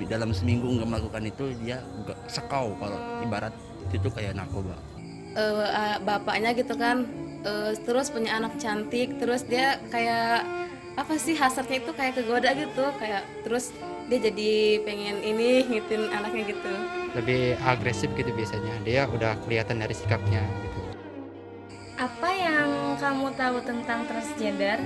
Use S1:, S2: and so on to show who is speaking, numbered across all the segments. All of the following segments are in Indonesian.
S1: dalam seminggu nggak melakukan itu dia sekau, kalau ibarat itu kayak narkoba.
S2: Bapaknya gitu kan, terus punya anak cantik, terus dia kayak apa sih, hasratnya itu kayak kegoda gitu, kayak terus dia jadi pengen ini ngikutin anaknya gitu.
S3: Lebih agresif gitu biasanya, dia udah kelihatan dari sikapnya gitu.
S4: Apa yang kamu tahu tentang transgender?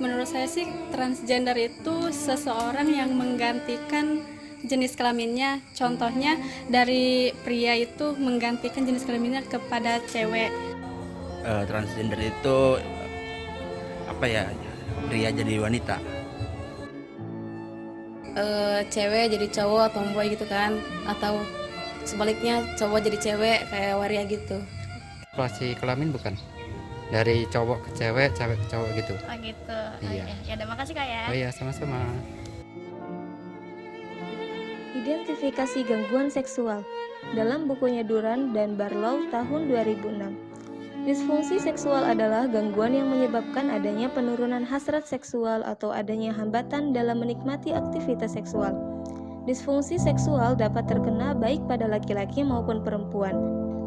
S5: Menurut saya sih transgender itu seseorang yang menggantikan jenis kelaminnya. Contohnya dari pria itu menggantikan jenis kelaminnya kepada cewek.
S1: Transgender itu apa ya, pria jadi wanita.
S2: Cewek jadi cowok, tomboy gitu kan, atau sebaliknya cowok jadi cewek kayak waria gitu.
S3: Operasi kelamin bukan? Dari cowok ke cewek, cewek ke cowok gitu.
S4: Oh gitu.
S3: Iya.
S4: Ya udah, makasih Kak ya.
S3: Oh iya, sama-sama.
S6: Identifikasi gangguan seksual dalam bukunya Duran dan Barlow tahun 2006. Disfungsi seksual adalah gangguan yang menyebabkan adanya penurunan hasrat seksual atau adanya hambatan dalam menikmati aktivitas seksual. Disfungsi seksual dapat terkena baik pada laki-laki maupun perempuan.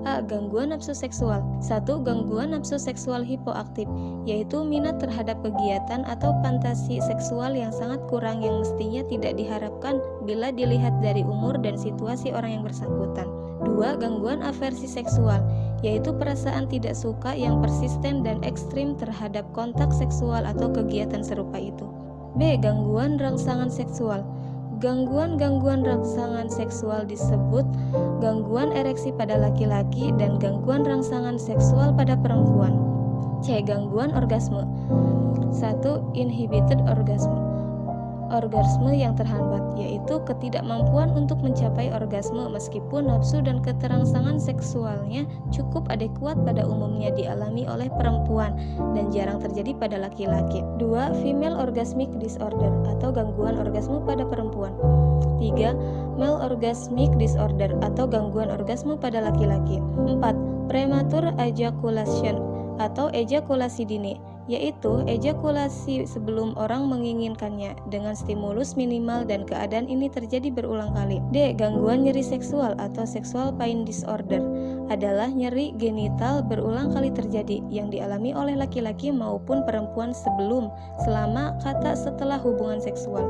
S6: A. Gangguan nafsu seksual. 1. Gangguan nafsu seksual hipoaktif, yaitu minat terhadap kegiatan atau fantasi seksual yang sangat kurang yang mestinya tidak diharapkan bila dilihat dari umur dan situasi orang yang bersangkutan. 2. Gangguan aversi seksual, yaitu perasaan tidak suka yang persisten dan ekstrim terhadap kontak seksual atau kegiatan serupa itu. B. Gangguan rangsangan seksual. Gangguan-gangguan rangsangan seksual disebut gangguan ereksi pada laki-laki dan gangguan rangsangan seksual pada perempuan. C. Gangguan orgasme. 1. Inhibited orgasme. Orgasme yang terhambat, yaitu ketidakmampuan untuk mencapai orgasme meskipun nafsu dan keterangsangan seksualnya cukup adekuat pada umumnya dialami oleh perempuan dan jarang terjadi pada laki-laki. 2. Female orgasmic disorder atau gangguan orgasme pada perempuan. 3. Male orgasmic disorder atau gangguan orgasme pada laki-laki. 4. Premature ejaculation atau ejakulasi dini, yaitu ejakulasi sebelum orang menginginkannya dengan stimulus minimal dan keadaan ini terjadi berulang kali. D. Gangguan nyeri seksual atau sexual pain disorder adalah nyeri genital berulang kali terjadi yang dialami oleh laki-laki maupun perempuan sebelum, selama, kata setelah hubungan seksual.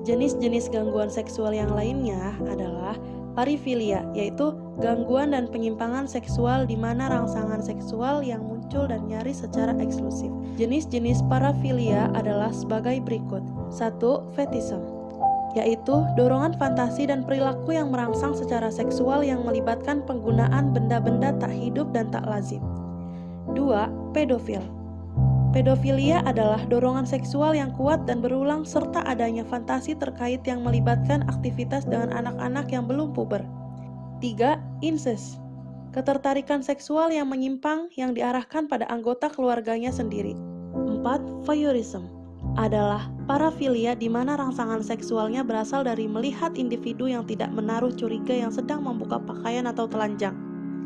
S7: Jenis-jenis gangguan seksual yang lainnya adalah parafilia, yaitu gangguan dan penyimpangan seksual di mana rangsangan seksual yang muncul dan nyaris secara eksklusif. Jenis-jenis parafilia adalah sebagai berikut. 1. Fetishism, yaitu dorongan fantasi dan perilaku yang merangsang secara seksual yang melibatkan penggunaan benda-benda tak hidup dan tak lazim. 2. Pedofil. Pedofilia adalah dorongan seksual yang kuat dan berulang serta adanya fantasi terkait yang melibatkan aktivitas dengan anak-anak yang belum puber. 3. Incest. Ketertarikan seksual yang menyimpang yang diarahkan pada anggota keluarganya sendiri. 4. Voyeurism adalah parafilia di mana rangsangan seksualnya berasal dari melihat individu yang tidak menaruh curiga yang sedang membuka pakaian atau telanjang.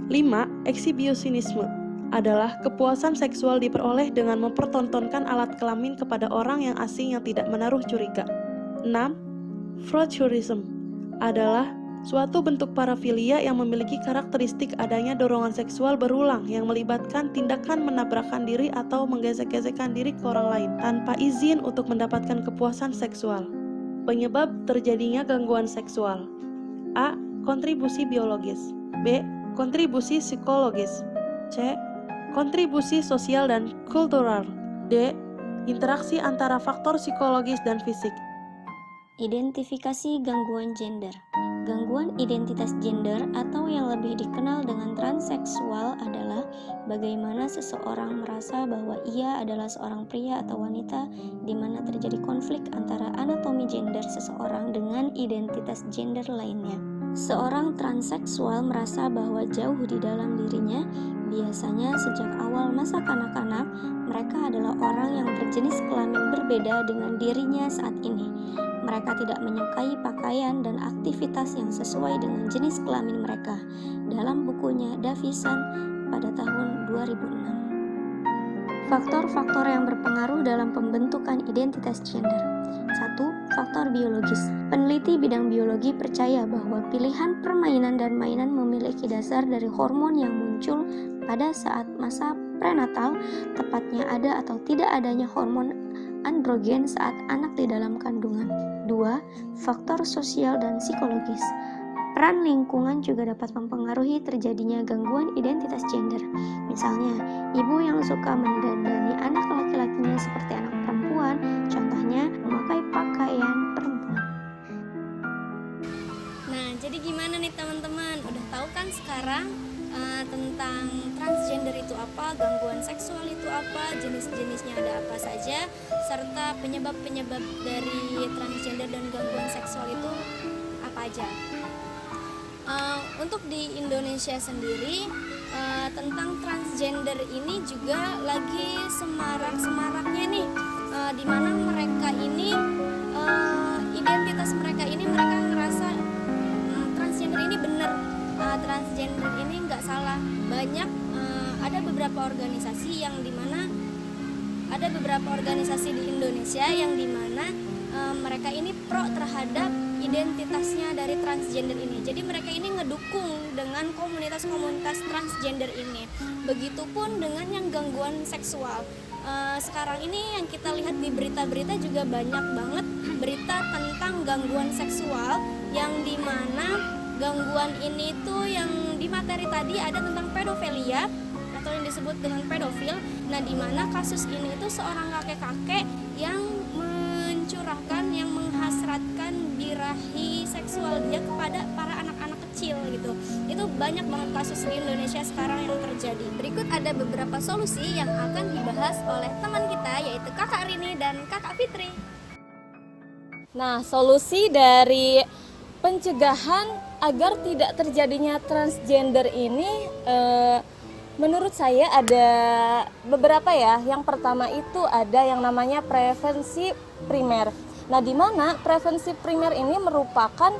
S7: 5. Exhibitionisme adalah kepuasan seksual diperoleh dengan mempertontonkan alat kelamin kepada orang yang asing yang tidak menaruh curiga. 6. Voyeurism adalah suatu bentuk parafilia yang memiliki karakteristik adanya dorongan seksual berulang yang melibatkan tindakan menabrakkan diri atau menggesek-gesekkan diri ke orang lain tanpa izin untuk mendapatkan kepuasan seksual. Penyebab terjadinya gangguan seksual: A. Kontribusi biologis. B. Kontribusi psikologis. C. Kontribusi sosial dan kultural. D. Interaksi antara faktor psikologis dan fisik.
S8: Identifikasi gangguan gender. Gangguan identitas gender atau yang lebih dikenal dengan transseksual adalah bagaimana seseorang merasa bahwa ia adalah seorang pria atau wanita di mana terjadi konflik antara anatomi gender seseorang dengan identitas gender lainnya. Seorang transseksual merasa bahwa jauh di dalam dirinya, biasanya sejak awal masa kanak-kanak, mereka adalah orang yang berjenis kelamin berbeda dengan dirinya saat ini. Mereka tidak menyukai pakaian dan aktivitas yang sesuai dengan jenis kelamin mereka. Dalam bukunya Davison pada tahun 2006. Faktor-faktor yang berpengaruh dalam pembentukan identitas gender. 1. faktor biologis. Peneliti bidang biologi percaya bahwa pilihan permainan dan mainan memiliki dasar dari hormon yang muncul pada saat masa prenatal, tepatnya ada atau tidak adanya hormon androgen saat anak di dalam kandungan. 2. Faktor sosial dan psikologis. Peran lingkungan juga dapat mempengaruhi terjadinya gangguan identitas gender. Misalnya, ibu yang suka mendandani anak laki-lakinya seperti anak perempuan, contohnya memakai pakaian perempuan.
S4: Nah, jadi gimana nih teman-teman? Udah tahu kan sekarang tentang transgender itu apa, gangguan seksual itu apa, jenis-jenisnya ada apa saja, serta penyebab-penyebab dari transgender dan gangguan seksual itu apa aja. Untuk di Indonesia sendiri tentang transgender ini juga lagi semarak-semaraknya nih, di mana mereka ini identitas mereka ini mereka ngerasa transgender ini benar, transgender ini nggak salah. Banyak ada beberapa organisasi yang dimana ada beberapa organisasi di Indonesia yang dimana mereka ini pro terhadap identitasnya dari transgender ini. Jadi mereka ini ngedukung dengan komunitas-komunitas transgender ini. Begitupun dengan yang gangguan seksual. Sekarang ini yang kita lihat di berita-berita juga banyak banget berita tentang gangguan seksual, yang dimana gangguan ini tuh yang di materi tadi ada tentang pedofilia atau yang disebut dengan pedofil. Nah, dimana kasus ini itu seorang kakek-kakek yang mencurahkan, yang menghasratkan birahi seksual dia kepada para anak-anak kecil gitu. Itu banyak banget kasus di Indonesia sekarang yang terjadi. Berikut ada beberapa solusi yang akan dibahas oleh teman kita, yaitu Kakak Rini dan Kakak Fitri.
S9: Nah, solusi dari pencegahan agar tidak terjadinya transgender ini menurut saya ada beberapa ya. Yang pertama itu ada yang namanya prevensi primer. Nah, di mana prevensi primer ini merupakan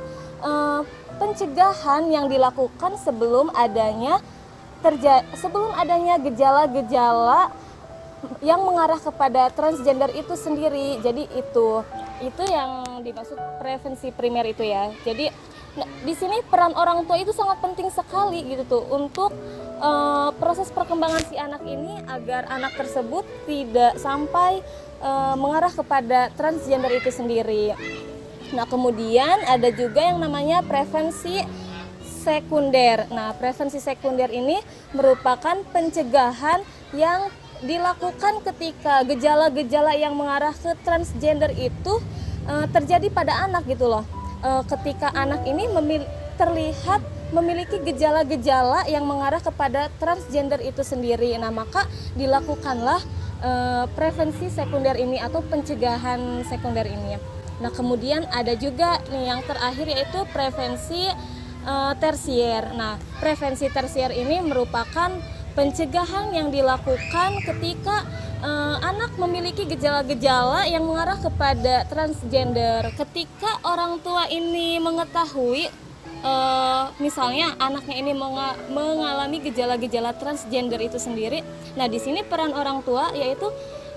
S9: pencegahan yang dilakukan sebelum adanya gejala-gejala yang mengarah kepada transgender itu sendiri. Jadi itu yang dimaksud prevensi primer itu ya. Jadi di sini peran orang tua itu sangat penting sekali gitu tuh untuk proses perkembangan si anak ini agar anak tersebut tidak sampai mengarah kepada transgender itu sendiri. Nah, kemudian ada juga yang namanya prevensi sekunder. Nah, prevensi sekunder ini merupakan pencegahan yang dilakukan ketika gejala-gejala yang mengarah ke transgender itu terjadi pada anak gitu loh. Ketika anak ini terlihat memiliki gejala-gejala yang mengarah kepada transgender itu sendiri. Nah, maka dilakukanlah prevensi sekunder ini atau pencegahan sekunder ini. Nah, kemudian ada juga nih yang terakhir yaitu prevensi tersier. Nah, prevensi tersier ini merupakan pencegahan yang dilakukan ketika anak memiliki gejala-gejala yang mengarah kepada transgender. Ketika orang tua ini mengetahui misalnya anaknya ini mengalami gejala-gejala transgender itu sendiri. Nah, di sini peran orang tua yaitu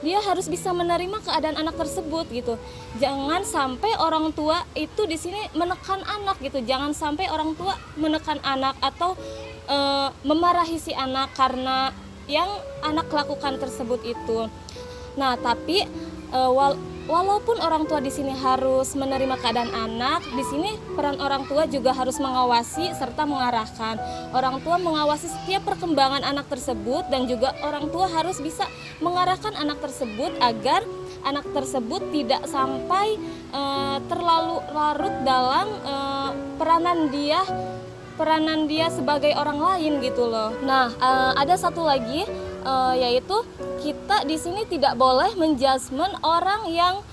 S9: dia harus bisa menerima keadaan anak tersebut gitu. Jangan sampai orang tua itu di sini menekan anak gitu. Jangan sampai orang tua menekan anak atau memarahi si anak karena yang anak lakukan tersebut itu. Nah, tapi walaupun orang tua di sini harus menerima keadaan anak, di sini peran orang tua juga harus mengawasi serta mengarahkan. Orang tua mengawasi setiap perkembangan anak tersebut dan juga orang tua harus bisa mengarahkan anak tersebut agar anak tersebut tidak sampai terlalu larut dalam peranan dia sebagai orang lain gitu loh. Nah, ada satu lagi yaitu kita di sini tidak boleh menjudgment orang yang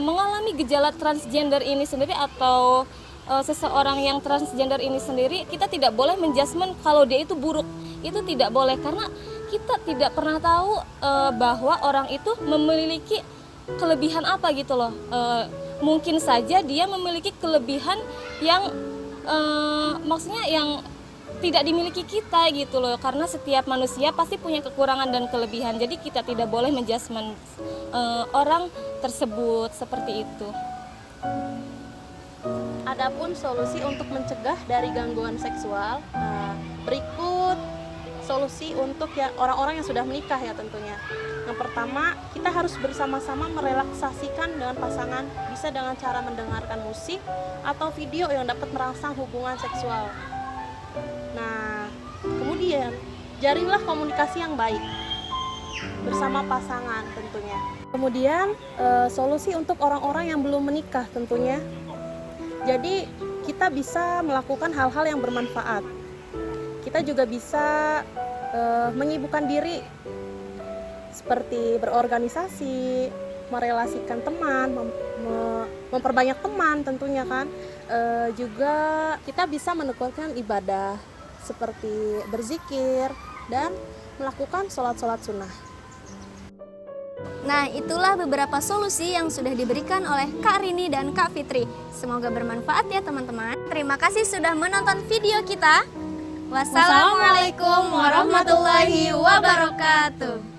S9: mengalami gejala transgender ini sendiri atau seseorang yang transgender ini sendiri. Kita tidak boleh menjudgment kalau dia itu buruk. Itu tidak boleh karena kita tidak pernah tahu bahwa orang itu memiliki kelebihan apa gitu loh. Mungkin saja dia memiliki kelebihan yang maksudnya yang tidak dimiliki kita gitu loh, karena setiap manusia pasti punya kekurangan dan kelebihan. Jadi kita tidak boleh menjudgment orang tersebut seperti itu.
S7: Adapun solusi untuk mencegah dari gangguan seksual, berikut solusi untuk orang-orang yang sudah menikah ya tentunya. Yang pertama, kita harus bersama-sama merelaksasikan dengan pasangan, bisa dengan cara mendengarkan musik atau video yang dapat merangsang hubungan seksual. Nah, kemudian jarinlah komunikasi yang baik bersama pasangan tentunya. Kemudian solusi untuk orang-orang yang belum menikah tentunya. Jadi kita bisa melakukan hal-hal yang bermanfaat. Kita juga bisa menyibukkan diri seperti berorganisasi, merelasikan teman, memperbanyak teman tentunya kan. Juga kita bisa menekuni ibadah seperti berzikir dan melakukan sholat-sholat sunnah.
S4: Nah, itulah beberapa solusi yang sudah diberikan oleh Kak Rini dan Kak Fitri. Semoga bermanfaat ya teman-teman. Terima kasih sudah menonton video kita. Wassalamualaikum warahmatullahi wabarakatuh.